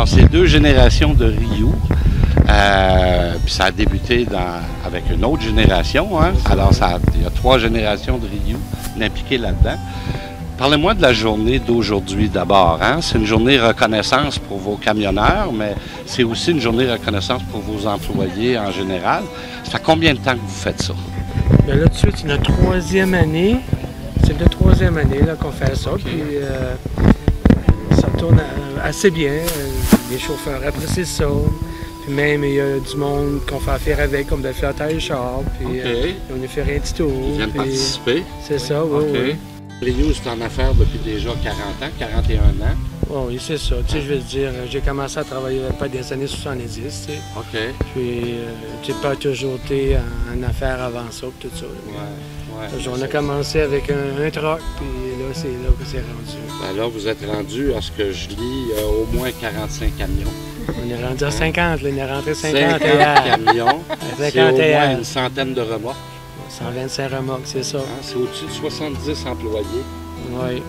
Alors, c'est 2 générations de Ryu. Puis ça a débuté avec une autre génération. Hein? Alors, il y a 3 générations de Ryu impliquées là-dedans. Parlez-moi de la journée d'aujourd'hui d'abord. Hein? C'est une journée reconnaissance pour vos camionneurs, mais c'est aussi une journée reconnaissance pour vos employés en général. Ça fait combien de temps que vous faites ça? Bien là, tout de suite, c'est notre 3e année. C'est la 3e année là, qu'on fait ça. Okay. Puis ça tourne assez bien. Les chauffeurs apprécient ça. Puis même, il y a du monde qu'on fait affaire avec, comme de faire taille char. Puis on a fait un petit tour. Ils viennent participer? C'est ça, oui, oui. Ryu, c'est en affaires depuis déjà 40 ans, 41 ans. Oh, oui, c'est ça. Tu sais, je veux dire, j'ai commencé à travailler pas des années 70, tu sais. OK. Puis, j'ai pas toujours été en affaires avant ça, tout ça. Ouais. On a commencé avec un truck, puis là, c'est là que c'est rendu. Ben là, vous êtes rendu, à ce que je lis, au moins 45 camions. On est rendu à 50, là, on est rentré 50 camions. C'est au moins une centaine de remorques. 125 remorques, c'est ça. Hein, c'est au-dessus de 70 employés. Oui.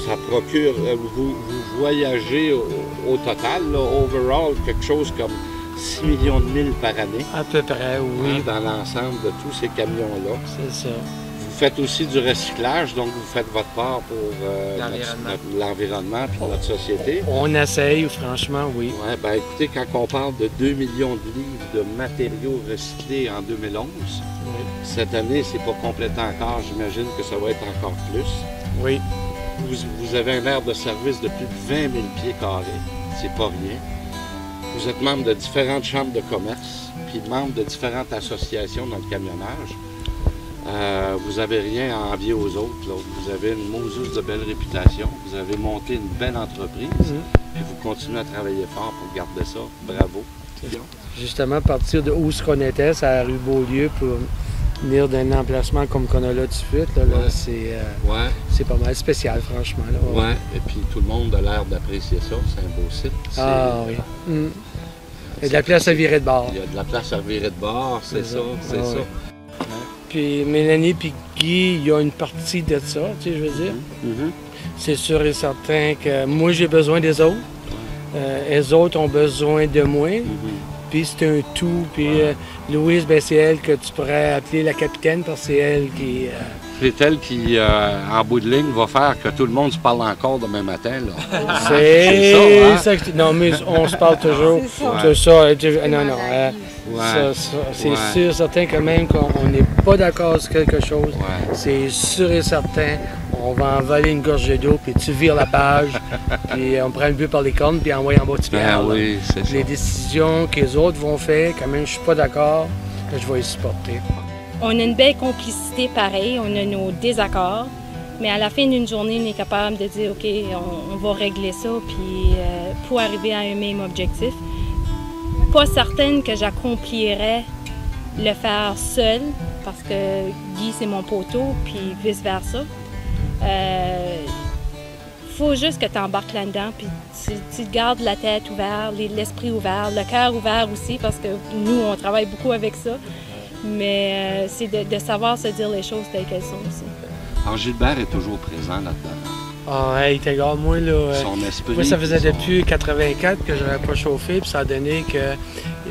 Ça procure, vous voyagez au total, là, overall, quelque chose comme 6 millions de milles par année. À peu près, oui. Hein, dans l'ensemble de tous ces camions-là. C'est ça. Vous faites aussi du recyclage, donc vous faites votre part pour l'environnement et notre société. On essaye, franchement, oui. Oui, bien écoutez, quand on parle de 2 millions de livres de matériaux recyclés en 2011, cette année, c'est pas complété encore. J'imagine que ça va être encore plus. Oui. Vous avez un aire de service de plus de 20 000 pieds carrés. C'est pas rien. Vous êtes membre de différentes chambres de commerce, puis membre de différentes associations dans le camionnage. Vous n'avez rien à envier aux autres. Là. Vous avez une Moses de belle réputation. Vous avez monté une belle entreprise. Puis vous continuez à travailler fort pour garder ça. Bravo. Justement, à partir de où ce qu'on était, c'est à la rue Beaulieu, pour venir d'un emplacement comme qu'on a là tout de suite. Là, c'est pas mal spécial, franchement. Là, et puis tout le monde a l'air d'apprécier ça. C'est un beau site. Ah oui. Il y a de la place à virer de bord. Il y a de la place à virer de bord, c'est ça. Puis Mélanie et Guy, il y a une partie de ça, tu sais, je veux dire. C'est sûr et certain que moi, j'ai besoin des autres. Les autres ont besoin de moi. Puis c'est un tout. Puis Louise, ben, c'est elle que tu pourrais appeler la capitaine parce que c'est elle qui... C'est elle qui, en bout de ligne, va faire que tout le monde se parle encore demain matin. Là. C'est ça. Non, mais on se parle toujours. C'est ça. Non. C'est sûr, certain que même qu'on n'est pas d'accord sur quelque chose, c'est sûr et certain, on va envoler une gorgée d'eau, puis tu vires la page, puis on prend le but par les cornes, puis on envoie en bas du pierre. Oui, c'est ça. Les décisions que les autres vont faire, quand même, je suis pas d'accord, je vais les supporter. On a une belle complicité pareil, on a nos désaccords, mais à la fin d'une journée, on est capable de dire, OK, on va régler ça, puis pour arriver à un même objectif. Pas certaine que j'accomplirais le faire seul, parce que Guy, c'est mon poteau, puis vice-versa. Faut juste que tu embarques là-dedans, puis tu gardes la tête ouverte, l'esprit ouvert, le cœur ouvert aussi, parce que nous, on travaille beaucoup avec ça. Mais c'est de savoir se dire les choses telles qu'elles sont aussi. Alors, Gilbert est toujours présent là-dedans. Ah, hey, t'es gars, moi, là. Son esprit. Moi, ça faisait depuis 84 que je n'avais pas chauffé, puis ça a donné que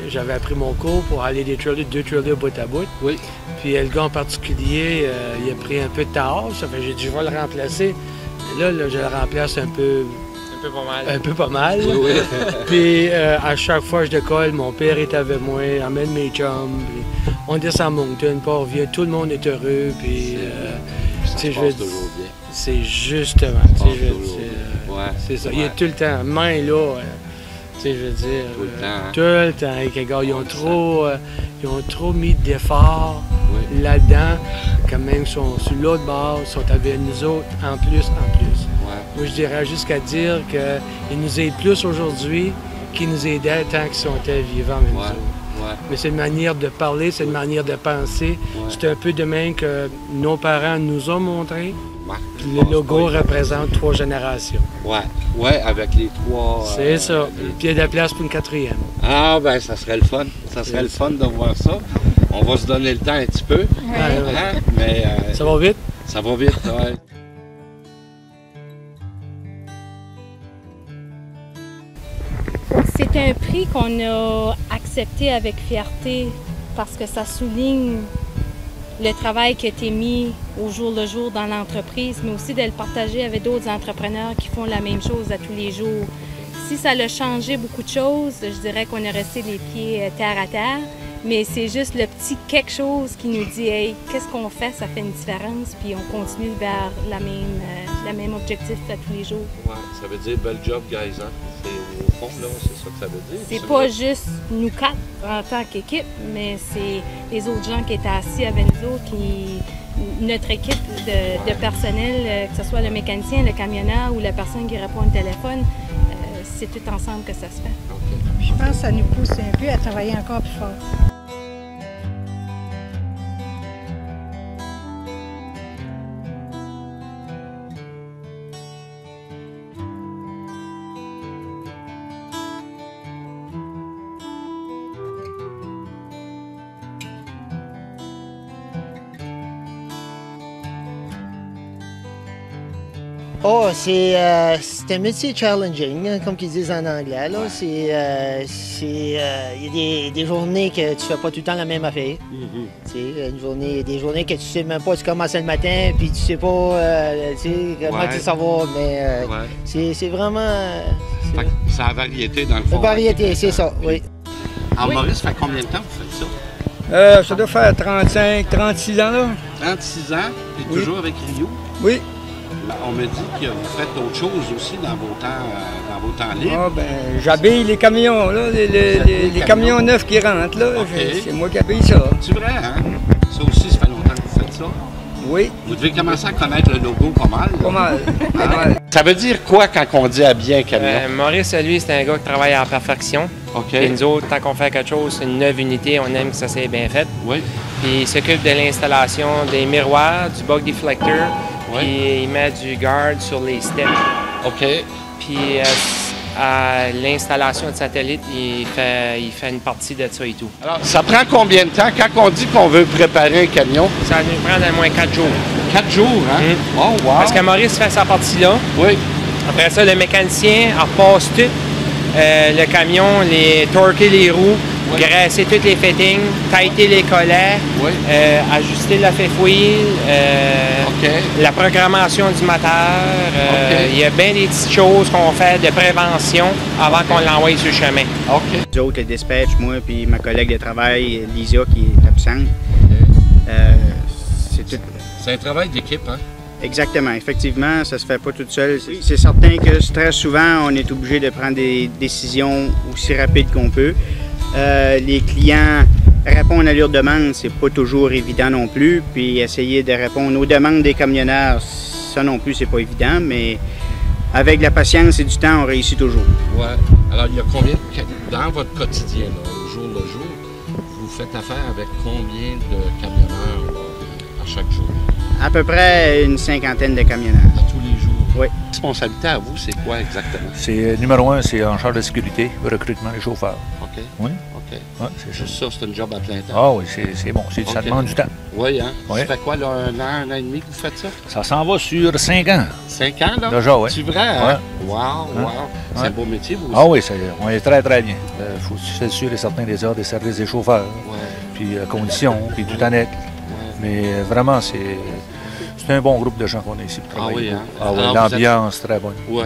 j'avais appris mon cours pour aller deux trailers bout à bout. Oui. Puis le gars en particulier, il a pris un peu de tard, ça fait j'ai dit, je vais le remplacer. Là, je le remplace un peu pas mal. Oui. Puis à chaque fois que je décolle, mon père est avec moi, emmène mes chums. Puis on descend à Moncton, puis on revient, tout le monde est heureux. Puis ça se passe toujours bien. c'est justement, c'est ça. Il est tout le temps, main là, je veux dire. Tout le temps. Les gars, ils ont trop mis d'efforts là-dedans, quand même, ils sont sur l'autre bord, ils sont avec nous autres en plus. Moi, je dirais jusqu'à dire qu'ils nous aident plus aujourd'hui qu'ils nous aidaient tant qu'ils sont vivants avec nous autres. Mais c'est une manière de parler, c'est une manière de penser. C'est un peu de même que nos parents nous ont montré. Le logo représente 3 générations. Oui, avec les 3... C'est ça. Puis il y a de la place pour une 4e. Ah, ben ça serait le fun. Ça serait le fun de voir ça. On va se donner le temps un petit peu. Mais, ça va vite? Ça va vite, un prix qu'on a accepté avec fierté parce que ça souligne le travail qui a été mis au jour le jour dans l'entreprise, mais aussi de le partager avec d'autres entrepreneurs qui font la même chose à tous les jours. Si ça a changé beaucoup de choses, je dirais qu'on est resté les pieds terre à terre, mais c'est juste le petit quelque chose qui nous dit « Hey, qu'est-ce qu'on fait? Ça fait une différence », puis on continue vers le même objectif à tous les jours. Ouais, ça veut dire « bel job, guys », hein? Au fond, là, c'est ça que ça veut dire. C'est pas juste nous quatre en tant qu'équipe, mais c'est les autres gens qui étaient assis avec nous autres, notre équipe de personnel, que ce soit le mécanicien, le camionneur ou la personne qui répond au téléphone, c'est tout ensemble que ça se fait. Okay. Je pense que ça nous pousse un peu à travailler encore plus fort. Oh, c'est un métier challenging, comme ils disent en anglais. Là. Il y a des journées que tu fais pas tout le temps la même affaire. Des journées que tu sais même pas, tu commences le matin, puis tu sais pas comment tu savoir. Mais c'est vraiment... C'est la variété dans le fond. La variété, c'est ça, oui. Alors, Maurice, ça fait combien de temps que vous faites ça? Ça doit faire 35, 36 ans, là. 36 ans, et toujours avec Rio? Oui. On me dit que vous faites autre chose aussi dans vos temps libres. Ah, ben, j'habille les camions, là, les camions neufs qui rentrent, là. Okay. C'est moi qui habille ça. C'est vrai, hein? Ça aussi, ça fait longtemps que vous faites ça? Oui. Vous devez commencer à connaître le logo pas mal. Pas mal. Pas mal. Ça veut dire quoi quand on dit habiller un camion? Maurice, lui, c'est un gars qui travaille à la perfection. OK. Et nous autres, tant qu'on fait quelque chose, c'est une neuve unité, on aime que ça soit bien fait. Oui. Puis il s'occupe de l'installation des miroirs, du bug deflector. Oui. Puis il met du guard sur les steps. OK. Puis à l'installation de satellite, il fait une partie de ça et tout. Alors, ça prend combien de temps quand on dit qu'on veut préparer un camion? Ça nous prend au moins 4 jours. 4 jours, hein? Mm. Oh, wow! Parce que Maurice fait sa partie-là. Oui. Après ça, le mécanicien repasse tout. Le camion, torquer les roues, oui. Graisser tous les fittings, tighter les collets, oui. Ajuster la fifth-wheel, la programmation du moteur. Il y a bien des petites choses qu'on fait de prévention avant qu'on l'envoie sur le chemin. Nous autres, le dispatch, moi puis ma collègue de travail, Lisa, qui est absente, c'est un travail d'équipe, hein? Exactement. Effectivement, ça se fait pas tout seul. C'est certain que très souvent, on est obligé de prendre des décisions aussi rapides qu'on peut. Les clients répondent à leurs demandes, c'est pas toujours évident non plus. Puis essayer de répondre aux demandes des camionneurs, ça non plus, c'est pas évident. Mais avec la patience et du temps, on réussit toujours. Ouais. Alors, il y a combien, dans votre quotidien, là, au jour le jour, vous faites affaire avec combien de camionneurs là, à chaque jour? À peu près une cinquantaine de camionneurs. À tous les jours? Oui. La responsabilité à vous, c'est quoi exactement? C'est numéro 1, c'est en charge de sécurité, recrutement des chauffeurs. OK. Oui. OK. Ouais, c'est juste ça, c'est un job à plein temps. Ah oui, c'est bon. Ça demande du temps. Oui, hein? Oui. Ça fait quoi, là, un an et demi que vous faites ça? Ça s'en va sur 5 ans. 5 ans, là? Déjà, oui. C'est vrai, hein? Ouais. Wow, wow. C'est un beau métier, vous aussi. Ah oui, on est très, très bien. Il faut être sûr et certain des heures des services des chauffeurs. Ouais. Puis conditions, puis tout en net. Mais vraiment, c'est un bon groupe de gens qu'on a ici pour travailler. Ah oui, hein? Ah oui, l'ambiance très bonne. Ouais.